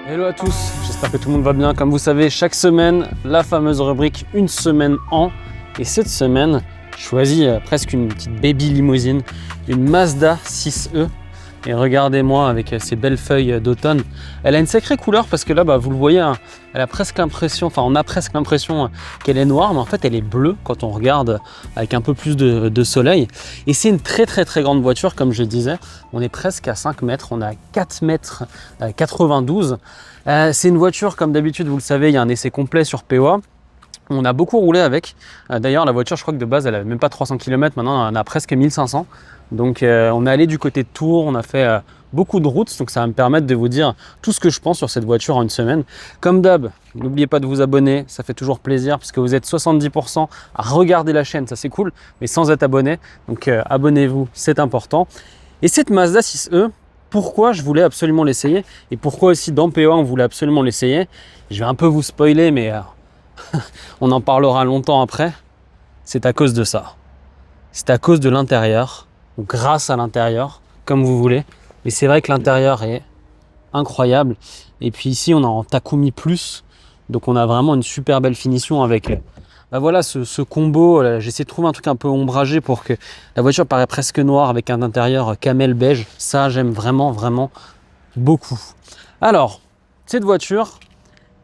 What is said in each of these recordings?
Hello à tous, j'espère que tout le monde va bien. Comme vous savez, chaque semaine, la fameuse rubrique Une semaine en. Et cette semaine, je choisis presque une petite baby limousine, une Mazda 6e. Et regardez-moi avec ces belles feuilles d'automne. Elle a une sacrée couleur parce que là, vous le voyez, hein, elle a presque l'impression, enfin on a presque l'impression qu'elle est noire, mais en fait elle est bleue quand on regarde avec un peu plus de soleil. Et c'est une très grande voiture, comme je disais. On est presque à 5 mètres, on est à 4 mètres 92. C'est une voiture, comme d'habitude, vous le savez, il y a un essai complet sur POA. On a beaucoup roulé avec. D'ailleurs, la voiture, je crois que de base, elle n'avait même pas 300 km. Maintenant, on en a presque 1500. Donc, on est allé du côté de Tours. On a fait beaucoup de routes. Donc, ça va me permettre de vous dire tout ce que je pense sur cette voiture en une semaine. Comme d'hab, n'oubliez pas de vous abonner. Ça fait toujours plaisir parce que vous êtes 70% à regarder la chaîne. Ça, c'est cool, mais sans être abonné. Donc, abonnez-vous, c'est important. Et cette Mazda 6e, pourquoi je voulais absolument l'essayer et pourquoi aussi dans POA, on voulait absolument l'essayer. Je vais un peu vous spoiler, mais... on en parlera longtemps après, c'est à cause de ça. C'est à cause de l'intérieur, ou grâce à l'intérieur, comme vous voulez. Mais c'est vrai que l'intérieur est incroyable. Et puis ici, on est en Takumi Plus. Donc on a vraiment une super belle finition avec voilà, ce combo. J'essaie de trouver un truc un peu ombragé pour que la voiture paraît presque noire avec un intérieur camel beige. Ça, j'aime vraiment beaucoup. Alors, cette voiture...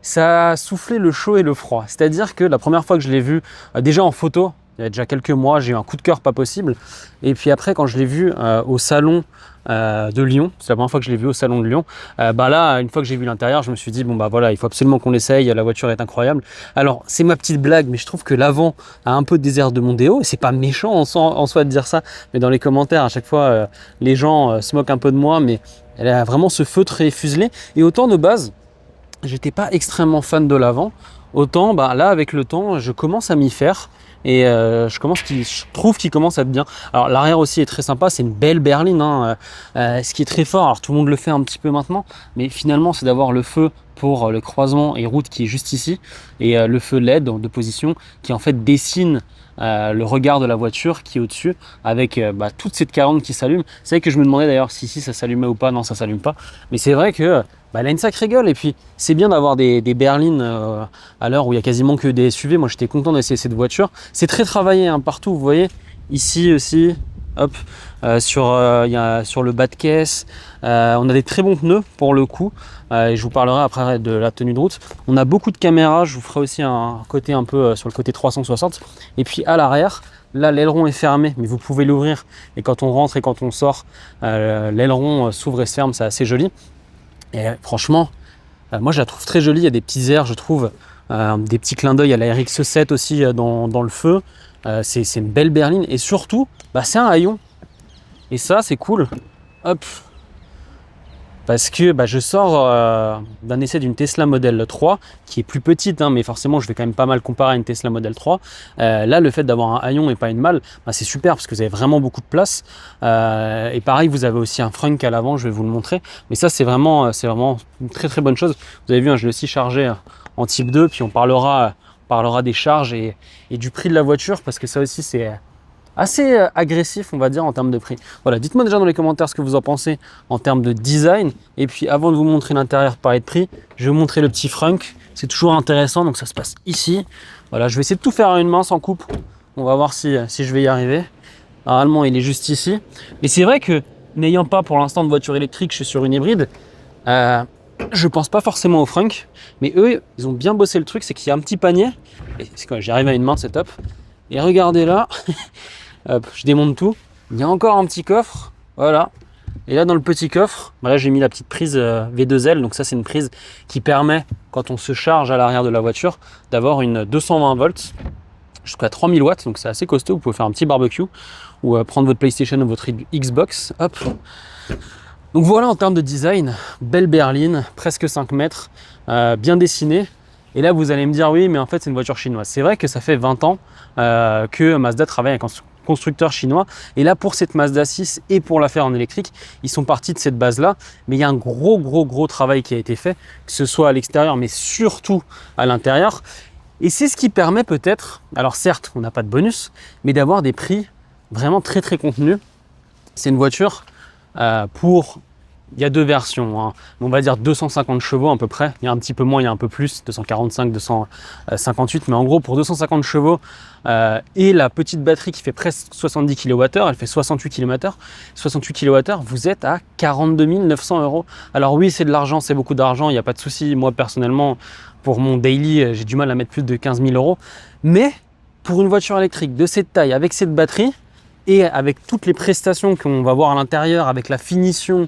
ça a soufflé le chaud et le froid. C'est-à-dire que la première fois que je l'ai vu, déjà en photo, il y a déjà quelques mois, j'ai eu un coup de cœur pas possible. Et puis après, quand je l'ai vu au salon de Lyon, c'est la première fois que je l'ai vu au salon de Lyon, là, une fois que j'ai vu l'intérieur, je me suis dit, voilà, il faut absolument qu'on l'essaye, la voiture est incroyable. Alors, c'est ma petite blague, mais je trouve que l'avant a un peu des airs de Mondeo, et c'est pas méchant en soi de dire ça, mais dans les commentaires, à chaque fois, les gens se moquent un peu de moi, mais elle a vraiment ce feutre et fuselé. Et autant de base, j'étais pas extrêmement fan de l'avant, autant là avec le temps je commence à m'y faire et je trouve qu'il commence à être bien. Alors l'arrière aussi est très sympa, c'est une belle berline, hein. Ce qui est très fort, alors tout le monde le fait un petit peu maintenant, mais finalement c'est d'avoir le feu pour le croisement et route qui est juste ici et le feu LED de position qui en fait dessine le regard de la voiture qui est au-dessus avec toute cette calandre qui s'allume. C'est vrai que je me demandais d'ailleurs si ça s'allumait ou pas. Non, ça s'allume pas, mais c'est vrai que elle a une sacrée gueule et puis c'est bien d'avoir des berlines à l'heure où il y a quasiment que des SUV. Moi j'étais content d'essayer cette voiture. C'est très travaillé hein, partout, vous voyez ici aussi, hop, sur le bas de caisse, on a des très bons pneus pour le coup, et je vous parlerai après de la tenue de route. On a beaucoup de caméras, je vous ferai aussi un côté un peu sur le côté 360. Et puis à l'arrière, là l'aileron est fermé, mais vous pouvez l'ouvrir et quand on rentre et quand on sort, l'aileron s'ouvre et se ferme, c'est assez joli. Et franchement, moi je la trouve très jolie, il y a des petits airs, je trouve, des petits clins d'œil à la RX-7 aussi dans le feu. C'est une belle berline et surtout, c'est un haillon. Et ça, c'est cool. Hop. Parce que je sors d'un essai d'une Tesla Model 3 qui est plus petite, hein, mais forcément je vais quand même pas mal comparer à une Tesla Model 3. Là, le fait d'avoir un haillon et pas une malle, c'est super parce que vous avez vraiment beaucoup de place. Et pareil, vous avez aussi un frunk à l'avant, je vais vous le montrer. Mais ça, c'est vraiment une très bonne chose. Vous avez vu, hein, je l'ai aussi chargé en type 2, puis on parlera des charges et du prix de la voiture parce que ça aussi, c'est assez agressif, on va dire, en termes de prix. Voilà, dites-moi déjà dans les commentaires ce que vous en pensez en termes de design. Et puis, avant de vous montrer l'intérieur, parler de prix, je vais vous montrer le petit frunk. C'est toujours intéressant, donc ça se passe ici. Voilà, je vais essayer de tout faire à une main sans coupe. On va voir si je vais y arriver. Normalement, il est juste ici. Mais c'est vrai que, n'ayant pas pour l'instant de voiture électrique, je suis sur une hybride. Je pense pas forcément au frunk. Mais eux, ils ont bien bossé le truc, c'est qu'il y a un petit panier. Et c'est quand j'arrive à une main, c'est top. Et regardez là. Hop, je démonte tout. Il y a encore un petit coffre, voilà. Et là, dans le petit coffre, là, j'ai mis la petite prise V2L. Donc ça, c'est une prise qui permet, quand on se charge à l'arrière de la voiture, d'avoir une 220 volts jusqu'à 3000 watts. Donc c'est assez costaud. Vous pouvez faire un petit barbecue ou prendre votre PlayStation ou votre Xbox. Hop. Donc voilà, en termes de design, belle berline, presque 5 mètres, bien dessinée. Et là, vous allez me dire, oui, mais en fait, c'est une voiture chinoise. C'est vrai que ça fait 20 ans que Mazda travaille avec un constructeur chinois. Et là, pour cette Mazda 6 et pour la faire en électrique, ils sont partis de cette base-là. Mais il y a un gros travail qui a été fait, que ce soit à l'extérieur, mais surtout à l'intérieur. Et c'est ce qui permet peut-être, alors certes, on n'a pas de bonus, mais d'avoir des prix vraiment très contenus. C'est une voiture pour il y a deux versions, hein. On va dire 250 chevaux à peu près. Il y a un petit peu moins, il y a un peu plus, 245, 258. Mais en gros, pour 250 chevaux et la petite batterie qui fait presque 70 kWh, elle fait 68 km/h. 68 kWh, vous êtes à 42 900 €. Alors oui, c'est de l'argent, c'est beaucoup d'argent, il n'y a pas de souci. Moi, personnellement, pour mon daily, j'ai du mal à mettre plus de 15 000 €. Mais pour une voiture électrique de cette taille, avec cette batterie, et avec toutes les prestations qu'on va voir à l'intérieur, avec la finition,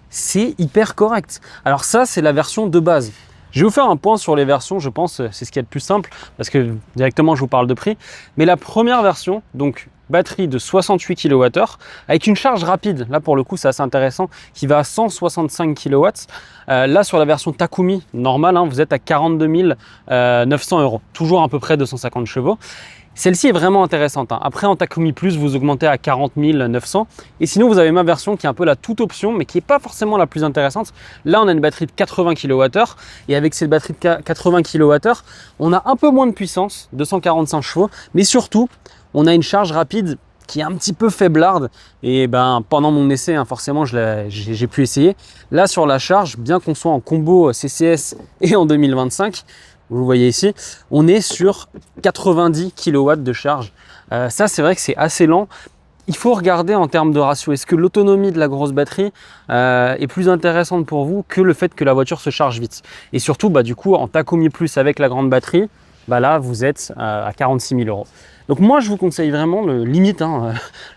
c'est hyper correct. Alors ça, c'est la version de base. Je vais vous faire un point sur les versions, je pense, c'est ce qui est le plus simple, parce que directement, je vous parle de prix. Mais la première version, donc batterie de 68 kWh, avec une charge rapide, là pour le coup, c'est assez intéressant, qui va à 165 kW. Là, sur la version Takumi normale, hein, vous êtes à 42 900 €, toujours à peu près 250 chevaux. Celle-ci est vraiment intéressante, hein. Après, en Takumi Plus, vous augmentez à 40 900. Et sinon, vous avez ma version qui est un peu la toute option, mais qui n'est pas forcément la plus intéressante. Là, on a une batterie de 80 kWh. Et avec cette batterie de 80 kWh, on a un peu moins de puissance, 245 chevaux. Mais surtout, on a une charge rapide qui est un petit peu faiblarde. Et ben, pendant mon essai, hein, forcément, j'ai pu essayer. Là, sur la charge, bien qu'on soit en combo CCS et en 2025, vous le voyez ici, on est sur 90 kW de charge. Ça, c'est vrai que c'est assez lent. Il faut regarder en termes de ratio. Est-ce que l'autonomie de la grosse batterie est plus intéressante pour vous que le fait que la voiture se charge vite? Et surtout, du coup, en Takumi Plus avec la grande batterie, là, vous êtes à 46 000 €. Donc moi, je vous conseille vraiment le limite.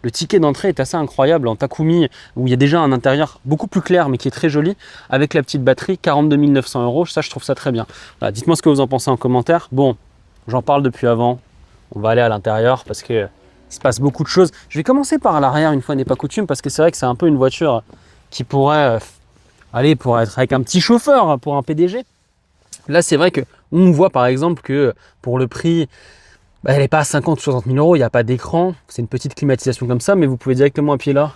Le ticket d'entrée est assez incroyable en Takumi, où il y a déjà un intérieur beaucoup plus clair, mais qui est très joli, avec la petite batterie, 42 900 €. Ça, je trouve ça très bien. Voilà, dites-moi ce que vous en pensez en commentaire. Bon, j'en parle depuis avant. On va aller à l'intérieur parce que il se passe beaucoup de choses. Je vais commencer par l'arrière, une fois n'est pas coutume, parce que c'est vrai que c'est un peu une voiture qui pourrait pour être avec un petit chauffeur pour un PDG. Là, c'est vrai qu'on voit par exemple que pour le prix, elle n'est pas à 50 ou 60 000 €, il n'y a pas d'écran, c'est une petite climatisation comme ça, mais vous pouvez directement appuyer là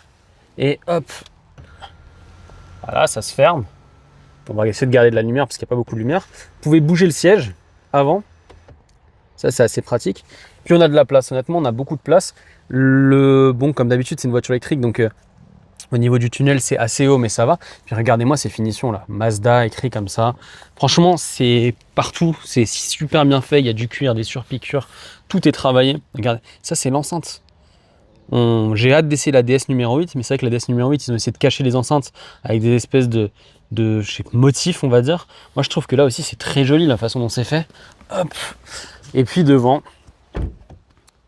et hop, voilà, ça se ferme. On va essayer de garder de la lumière parce qu'il n'y a pas beaucoup de lumière. Vous pouvez bouger le siège avant, ça c'est assez pratique. Puis on a de la place, honnêtement, on a beaucoup de place. Bon, comme d'habitude, c'est une voiture électrique, donc au niveau du tunnel, c'est assez haut, mais ça va. Puis regardez-moi ces finitions là, Mazda écrit comme ça. Franchement, c'est partout, c'est super bien fait. Il y a du cuir, des surpiqûres, tout est travaillé. Regardez, ça c'est l'enceinte. J'ai hâte d'essayer la DS numéro 8, mais c'est vrai que la DS numéro 8, ils ont essayé de cacher les enceintes avec des espèces de motifs, on va dire. Moi, je trouve que là aussi, c'est très joli la façon dont c'est fait. Hop. Et puis devant,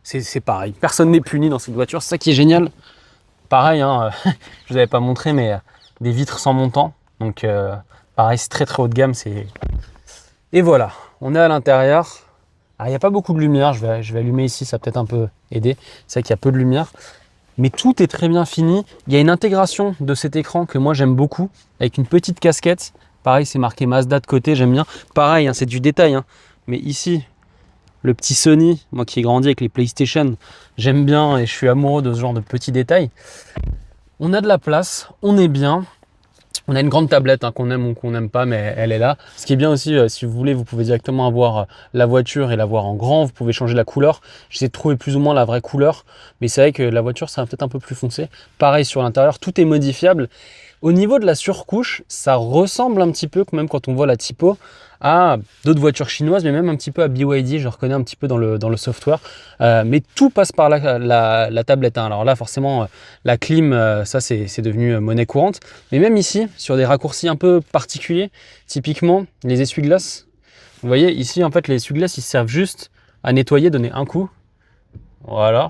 c'est pareil. Personne n'est puni dans cette voiture, c'est ça qui est génial. Pareil, hein, je vous avais pas montré, mais des vitres sans montant. Donc pareil, c'est très très haut de gamme. Et voilà, on est à l'intérieur. Il n'y a pas beaucoup de lumière, je vais allumer ici, ça va peut-être un peu aider. C'est vrai qu'il y a peu de lumière. Mais tout est très bien fini. Il y a une intégration de cet écran que moi j'aime beaucoup, avec une petite casquette. Pareil, c'est marqué Mazda de côté, j'aime bien. Pareil, hein, c'est du détail. Hein. Mais ici, le petit Sony, moi qui ai grandi avec les PlayStation, j'aime bien et je suis amoureux de ce genre de petits détails. On a de la place, on est bien. On a une grande tablette, hein, qu'on aime ou qu'on n'aime pas, mais elle est là. Ce qui est bien aussi, si vous voulez, vous pouvez directement avoir la voiture et la voir en grand. Vous pouvez changer la couleur. J'essaie de trouver plus ou moins la vraie couleur. Mais c'est vrai que la voiture, ça va peut-être un peu plus foncé. Pareil sur l'intérieur, tout est modifiable. Au niveau de la surcouche, ça ressemble un petit peu, même quand on voit la typo, à d'autres voitures chinoises, mais même un petit peu à BYD, je reconnais un petit peu dans le software. Mais tout passe par la tablette. Hein. Alors là, forcément, la clim, ça c'est devenu monnaie courante. Mais même ici, sur des raccourcis un peu particuliers, typiquement les essuie-glaces. Vous voyez, ici, en fait, les essuie-glaces, ils servent juste à nettoyer, donner un coup. Voilà.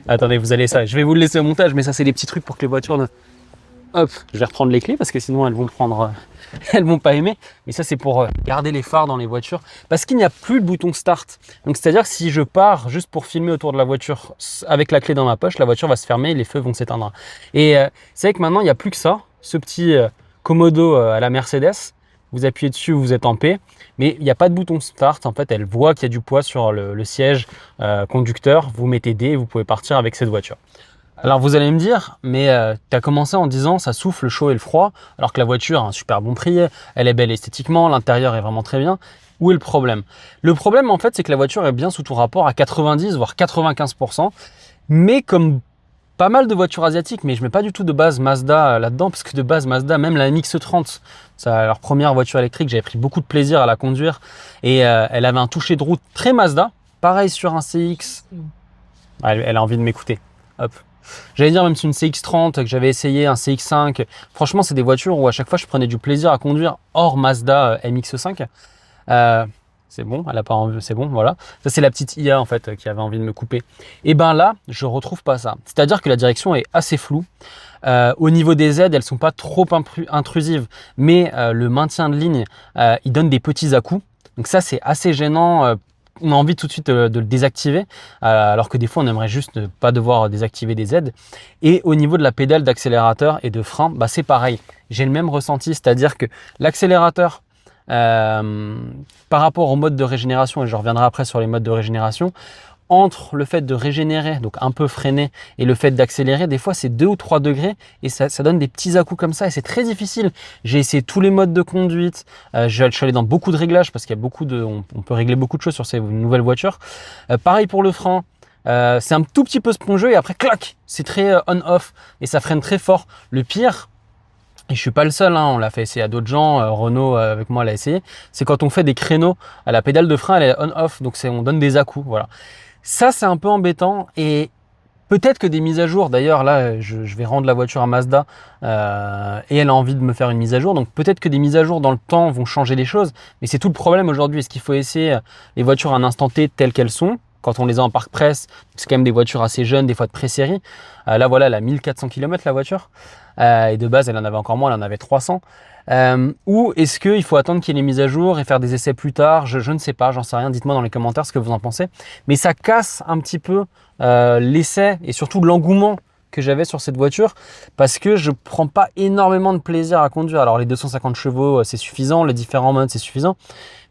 Attendez, vous allez ça. Je vais vous le laisser au montage, mais ça, c'est des petits trucs pour que les voitures ne... Hop, je vais reprendre les clés parce que sinon elles vont prendre, elles vont pas aimer. Mais ça c'est pour garder les phares dans les voitures parce qu'il n'y a plus de bouton start. Donc c'est-à-dire que si je pars juste pour filmer autour de la voiture avec la clé dans ma poche, la voiture va se fermer et les feux vont s'éteindre. Et c'est vrai que maintenant il n'y a plus que ça, ce petit commodo à la Mercedes. Vous appuyez dessus, vous êtes en paix. Mais il n'y a pas de bouton start. En fait, elle voit qu'il y a du poids sur le siège conducteur. Vous mettez D et vous pouvez partir avec cette voiture. Alors vous allez me dire, mais tu as commencé en disant ça souffle le chaud et le froid, alors que la voiture a un super bon prix, elle est belle esthétiquement, l'intérieur est vraiment très bien. Où est le problème? Le problème en fait, c'est que la voiture est bien sous tout rapport à 90 voire 95%, mais comme pas mal de voitures asiatiques, mais je mets pas du tout de base Mazda là-dedans, parce que de base Mazda, même la MX-30, c'est leur première voiture électrique, j'avais pris beaucoup de plaisir à la conduire, et elle avait un toucher de route très Mazda. Pareil sur un CX, elle a envie de m'écouter, hop. J'allais dire même sur une CX-30 que j'avais essayé, un CX-5, franchement c'est des voitures où à chaque fois je prenais du plaisir à conduire hors Mazda MX-5. C'est bon, elle a pas envie, c'est bon, voilà. Ça c'est la petite IA en fait qui avait envie de me couper. Et ben là, je retrouve pas ça. C'est-à-dire que la direction est assez floue. Au niveau des aides, elles sont pas trop intrusives, mais le maintien de ligne, il donne des petits à-coups. Donc ça c'est assez gênant. On a envie tout de suite de le désactiver, alors que des fois on aimerait juste ne pas devoir désactiver des aides. Et au niveau de la pédale d'accélérateur et de frein, bah c'est pareil. J'ai le même ressenti, c'est-à-dire que l'accélérateur, par rapport au mode de régénération, et je reviendrai après sur les modes de régénération, entre le fait de régénérer, donc un peu freiner, et le fait d'accélérer, des fois c'est 2 ou 3 degrés et ça donne des petits à-coups comme ça et c'est très difficile. J'ai essayé tous les modes de conduite, je suis allé dans beaucoup de réglages parce qu'il y a beaucoup de, on peut régler beaucoup de choses sur ces nouvelles voitures. Pareil pour le frein, c'est un tout petit peu spongieux et après clac, c'est très on-off et ça freine très fort. Le pire, et je suis pas le seul, hein, on l'a fait essayer à d'autres gens, Renault avec moi l'a essayé, c'est quand on fait des créneaux, à la pédale de frein elle est on-off, donc on donne des à-coups, voilà. Ça c'est un peu embêtant et peut-être que des mises à jour, d'ailleurs là je vais rendre la voiture à Mazda et elle a envie de me faire une mise à jour, donc peut-être que des mises à jour dans le temps vont changer les choses, mais c'est tout le problème aujourd'hui, est-ce qu'il faut essayer les voitures à un instant T telles qu'elles sont? Quand on les a en parc presse, c'est quand même des voitures assez jeunes, des fois de pré-série. Là, voilà, elle a 1400 km la voiture. Et de base, elle en avait encore moins, elle en avait 300. Ou est-ce qu'il faut attendre qu'il y ait les mises à jour et faire des essais plus tard? Je ne sais pas, j'en sais rien. Dites-moi dans les commentaires ce que vous en pensez. Mais ça casse un petit peu l'essai et surtout l'engouement que j'avais sur cette voiture parce que je prends pas énormément de plaisir à conduire. Alors les 250 chevaux, c'est suffisant. Les différents modes, c'est suffisant.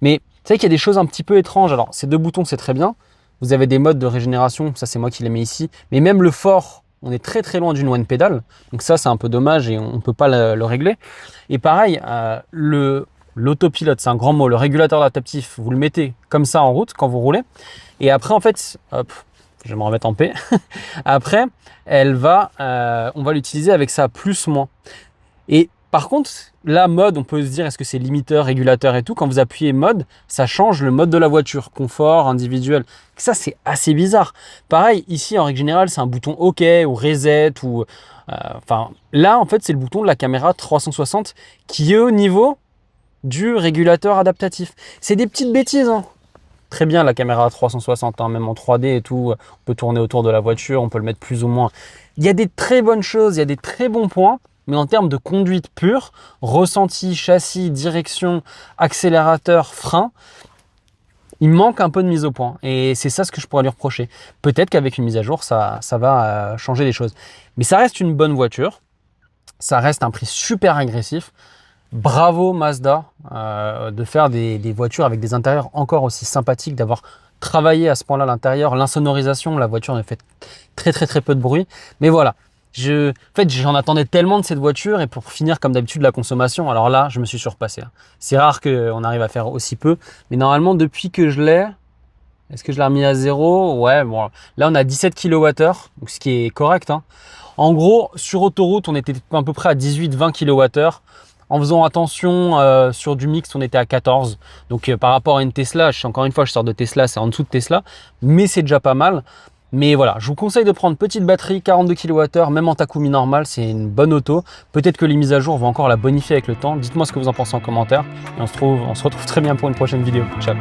Mais vous savez qu'il y a des choses un petit peu étranges. Alors ces 2 boutons, c'est très bien. Vous avez des modes de régénération, ça c'est moi qui les mets ici. Mais même le fort, on est très très loin d'une one pedal. Donc ça c'est un peu dommage et on ne peut pas le régler. Et pareil, l'autopilote, c'est un grand mot. Le régulateur adaptatif, vous le mettez comme ça en route quand vous roulez. Et après en fait, hop, je vais me remettre en paix. Après, on va l'utiliser avec ça plus-moins. Et par contre, là, mode, on peut se dire, est-ce que c'est limiteur, régulateur et tout? Quand vous appuyez mode, ça change le mode de la voiture, confort, individuel. Ça, c'est assez bizarre. Pareil, ici, en règle générale, c'est un bouton OK ou reset. Là, en fait, c'est le bouton de la caméra 360 qui est au niveau du régulateur adaptatif. C'est des petites bêtises, hein. Très bien la caméra 360, hein, même en 3D et tout. On peut tourner autour de la voiture, on peut le mettre plus ou moins. Il y a des très bonnes choses, il y a des très bons points. Mais en termes de conduite pure, ressenti, châssis, direction, accélérateur, frein, il manque un peu de mise au point. Et c'est ça ce que je pourrais lui reprocher. Peut-être qu'avec une mise à jour, ça va changer les choses. Mais ça reste une bonne voiture. Ça reste un prix super agressif. Bravo Mazda de faire des voitures avec des intérieurs encore aussi sympathiques, d'avoir travaillé à ce point-là l'intérieur. L'insonorisation, la voiture ne fait très peu de bruit. Mais voilà. En fait, j'en attendais tellement de cette voiture et pour finir comme d'habitude la consommation, alors là je me suis surpassé. C'est rare qu'on arrive à faire aussi peu, mais normalement depuis que je l'ai, est-ce que je l'ai remis à 0? Ouais, bon, là on a 17 kWh, donc ce qui est correct, hein. En gros, sur autoroute, on était à peu près à 18-20 kWh. En faisant attention sur du mixte, on était à 14. Donc par rapport à une Tesla, encore une fois, je sors de Tesla, c'est en dessous de Tesla, mais c'est déjà pas mal. Mais voilà, je vous conseille de prendre petite batterie, 42 kWh, même en Takumi normal, c'est une bonne auto. Peut-être que les mises à jour vont encore la bonifier avec le temps. Dites-moi ce que vous en pensez en commentaire. Et on se retrouve très bien pour une prochaine vidéo. Ciao.